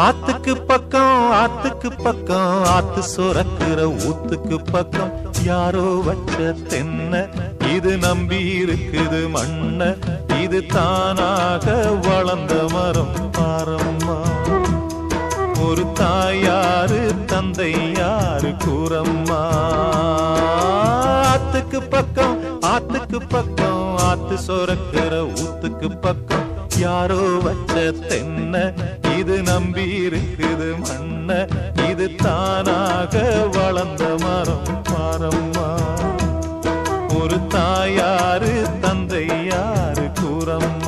ஆத்துக்கு பக்கம் ஆத்து சுரக்கிற ஊத்துக்கு பக்கம் யாரோ வச்ச தென்ன இது நம்பி இருக்குது மண்ண இது தானாக வளர்ந்த மரம் பாரம்மா ஒரு தாயாரு தந்தை யாரு கூறம்மா ஆத்துக்கு பக்கம் ஆத்து சுரக்கிற ஊத்துக்கு பக்கம் யாரோ வச்ச தென்ன இது நம்பி இருக்குது மண்ண இது தானாக வளர்ந்த மரம் பாரம்மா ஒரு தாயாரு தந்தை யாரு கூறம்மா